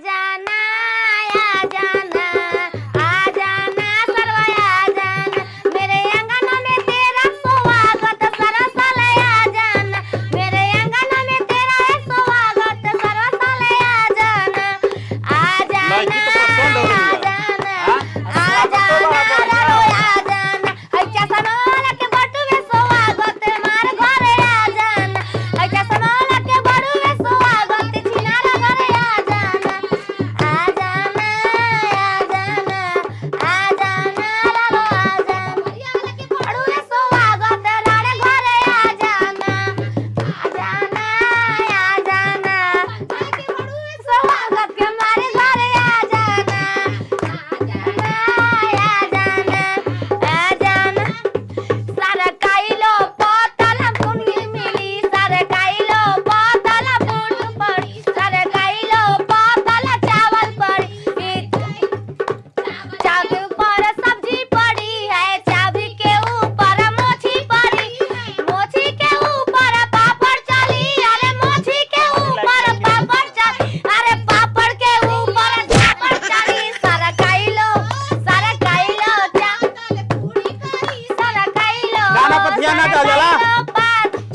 जाना आ जाना आ जाना सरवा आ जाना मेरे अंगन में तेरा स्वागत सारा साल आ जाना मेरे अंगन में तेरा स्वागत सारा साल आ जाना आ जाना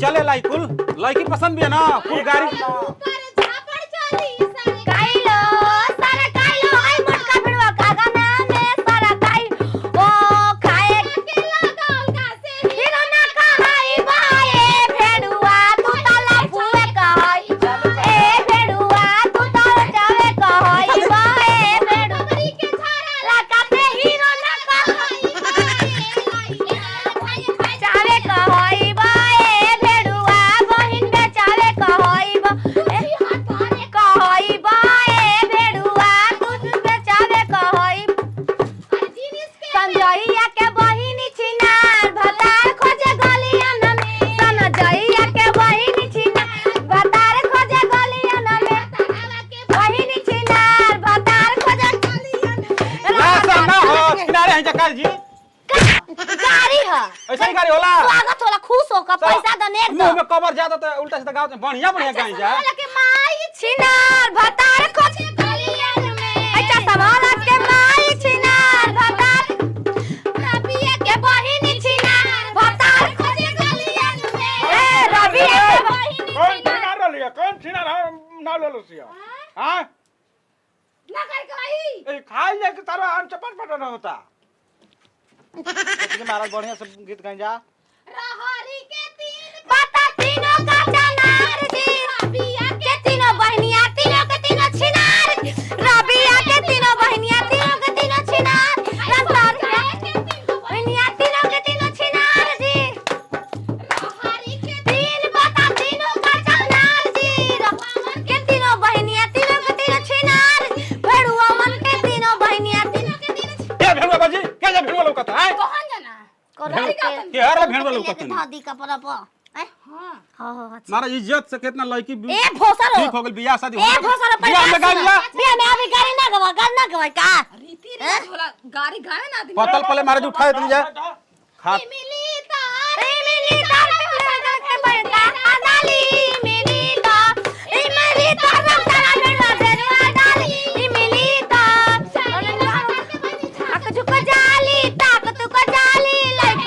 चले लाइकुल लड़की पसंद भी है ना फुल गाड़ी जी गाड़ी है ऐसा ही गाड़ी होला स्वागत होला खुश होकर पैसा दने मुंह में कवर ज्यादा तो उल्टा सीधा गाँव में बढ़िया बढ़िया गाड़ी जा के माई छिनार भतार खोज गलियन में अच्छा सवाल के माई छिनार भतार रबिया के बहिनी छिनार भतार खोज गलियन में ए रबिया के बहिनी कौन छिनार लिया कौन छिनार ना ले लो सिया हां ना कर गई ए खाई ले के तारा हम चपट पटन होता लेकिन महाराज बढ़िया सब गीत गाई जा रहरी के तीन पता तीनों का चनार जी रबिया के तीनों बहनियां तीनों के तीनों छिनार रबिया के तीनों बहनियां तीनों के तीनों छिनार रबिया के तीनों बहनियां तीनों के तीनों छिनार जी रहरी के तीन पता तीनों का चनार जी रबिया के तीनों बहनियां तीनों के तीनों छिनार भेड़ुआ मन के तीनों बहनियां तीनों के तीनों क्या भेड़ुआ बाजी क्या जा भेड़ुआ लौकता है कौन जाना के हर भेड़ुआ लौकता है भादी का परप हां हां मारा इज्जत से कितना लड़की ए भोसरो ठीक हो गेल बियाह शादी ए भोसरो बियाह में गाड़ी ला बियाह में अभी गाड़ी ना गवा का रीति रिवाज होला गाड़ी गावे ना आदमी पतल पले मारे जो उठाए तुम जा खा मिली तार के बड़का आदाली मिली तार तारा बेड़ा बेड़ा डाली मिली तार आक झुक जाली ताक तू को जाली लाइक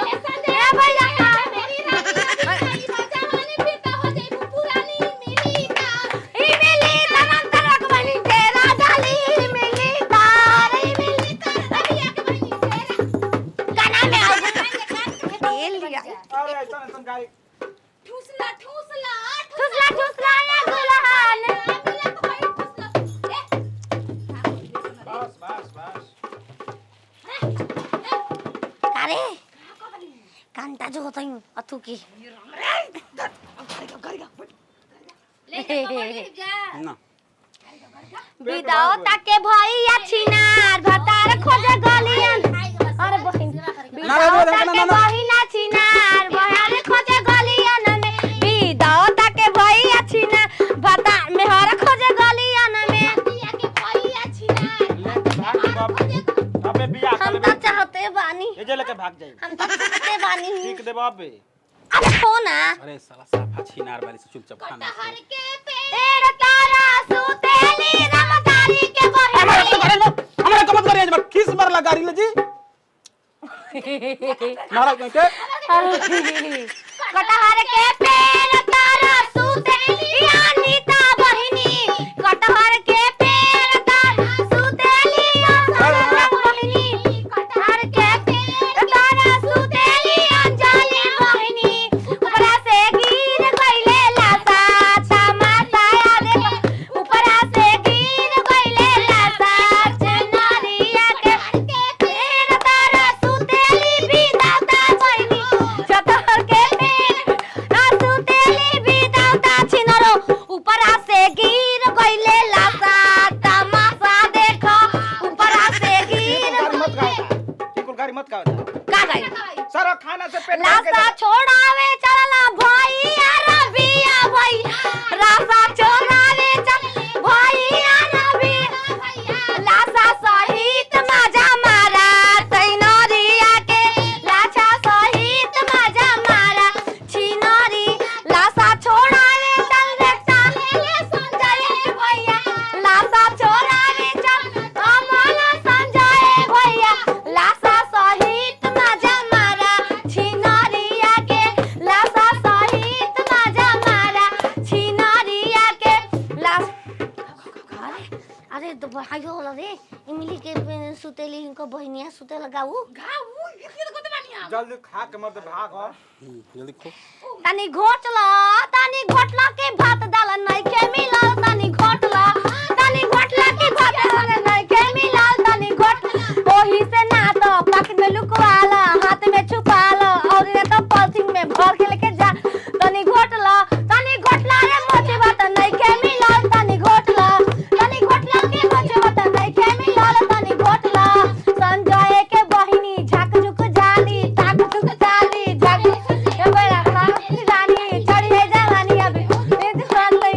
ए भैया मेरी रानी जवानी फिर तो हो जाई पुरानी मिली तार तरक बनी तेरा डाली मिली तार रबिया के बनी तेरा गाना में आओ तेल लिया अरे ऐसा गाड़ी ठुसला या गुलहान बस अरे कांटा जो होता है अथु की ना विदाओ ताके भैया छिनार भतार खोजे गलियन अरे बहिन विदाओ ताके बहिना छिनार बहार खोजे गलियन में विदाओ ताके भैया छिनार भतार में हर खोजे गलियन में भैया के भैया छिनार अबे बियाह हम तो चाहते बानी ये जे लेके भाग जाई हम तो चाहते बानी ठीक देबो अबे अरे फोन अरे साला साफा छिनार वाली से चुपचाप खाना हर के पेड़ तारा सुतेली रमतारी नाराज नहीं के कटहर के पेड़ तारा सुतेली अनीता बहिनी कटहर के पेड़ तारा सुतेली अनीता बहिनी कटहर के पेड़ तारा सुतेली अंजलि बहिनी ऊपरा से गिर गइले लासा तमाशा देखो ऊपरा से गिर गइले लासा चनरिया के पेड़ तारा सुतेली बिदाता बहिनी कटहर के सुतेली बिदाता छिनरो ऊपरा से गिर गइले लासा तमाशा देखो ऊपरा से गिर मत गाओ गाड़ी मत गाओ का गई सारा खाना से पेट लासा छोड़ावे चलना भैया रबिया भाई रासा छोड़ावे चल भैया रबिया लासा सहित मजा मारा तैनरिया के लाछा सहित मजा मारा छिनरी लासा छोड़ावे चल रे चाले संजय भैया लासा छोड़ावे चल अमल संजय भैया लासा सहित मजा मारा छिनरिया के लासा सहित मजा मारा छिनरिया के लास अरे तो भाइयो होला रे इमली के सुतेली इनको बहिनिया सुते लगाऊ गाऊ इतनी तो बानिया जल्दी खा के मत भाग हो जल्दी खो तनी घोटला के भात डाल नहीं के मिलाल तनी घोटला के भात डाल नहीं के मिलाल तनी घोट ओही से ना तो पॉकेट में लुकवाला हाथ में छुपाला और ने तो पॉलिथीन में भर के लेके जा तनी घोटला रे मोचे बात नहीं के मिलाल तनी घोटला के मोचे बात नहीं के मिलाल तनी घोटला संजय के बहिनी झाक झुक जाली ताक झुक जाली झाक ए बड़ा रानी चढ़ी है जवानी अभी ए दुकान ले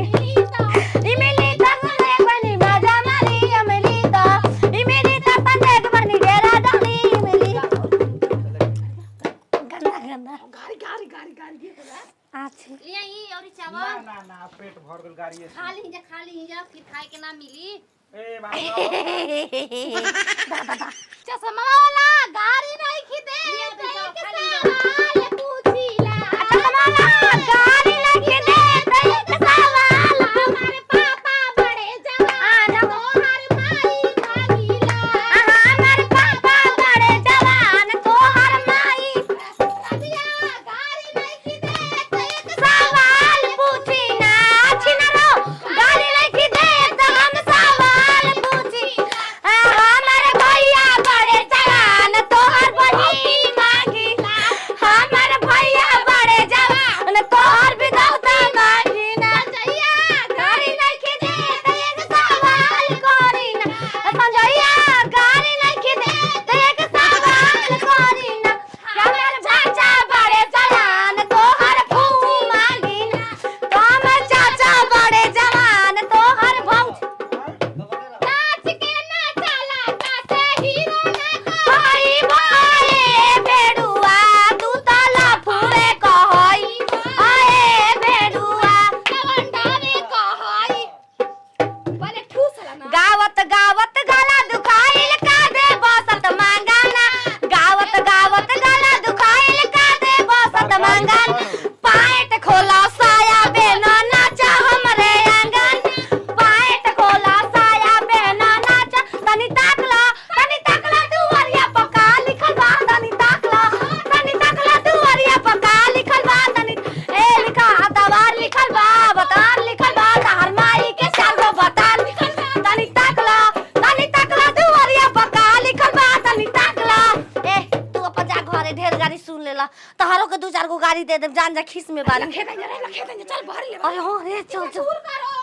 इमली तक एक बनी मजा मारी इमली तक पंदेक बनी डेरा डाली इमली गंदा गारी ये बोला अच्छे ले आई और ना चावल ना ना पेट भर गल गाड़ी है खाली जा फिर खाए के ना मिली ए बाबा चश्मा वाला गाड़ी नहीं खीदे सवाल पूछीला चश्मा गाड़ी लगी दे एक सवाल हमारे पापा बड़े जवान तोहर माई भागीला हमार पापा बड़े जवान तोहर माई रबिया गाड़ी नहीं खीदे सवाल पूछी ना छिनरो गाड़ी लेके दे तो हम सवाल पूछी हमार भैया बड़े जवान तोहर बहिनी मांगी हमार भैया बड़े जवान तोहर बिदौता मांगी ना जइया गाड़ी लेके दे तो एक सवाल करी ना संजैया गाड़ी लेके दे तो एक सवाल करी ना हमार चाचा बड़े जवान तोहर फूफू मांगी ना हमर चाचा बड़े जवान तोहर भौज नाच के ना चला कैसे हीरो ना भाई भाई बेडुआ तू तो लफुए कहई आए बेडुआ कवंडावे कहई बोले ठूस ना गावत गावत गला दुखाइल का दे बसत मांगाना गावत गला दुखाइल का दे बसत मांगान पाएट खोला साया बेना नाचा हमरे आंगन पाएट खोला साया बेना नाचा तनी ताकला दुवरिया पका लिखल बा तनी ताकला दुवरिया पका लिखल बा तनी ए लिखा दवार लिखल बा बतार लिखल बा हर माई के चारो बतार लिखल बा तनी ताकला दुवरिया पका लिखल बा तनी ताकला ए तू अपन जा घरे ढेर गाड़ी सुन लेला तहारो के दो चार गो गाड़ी दे दे जान जा खीस में बाली खेत चल भर ले अरे हो रे चल दूर करो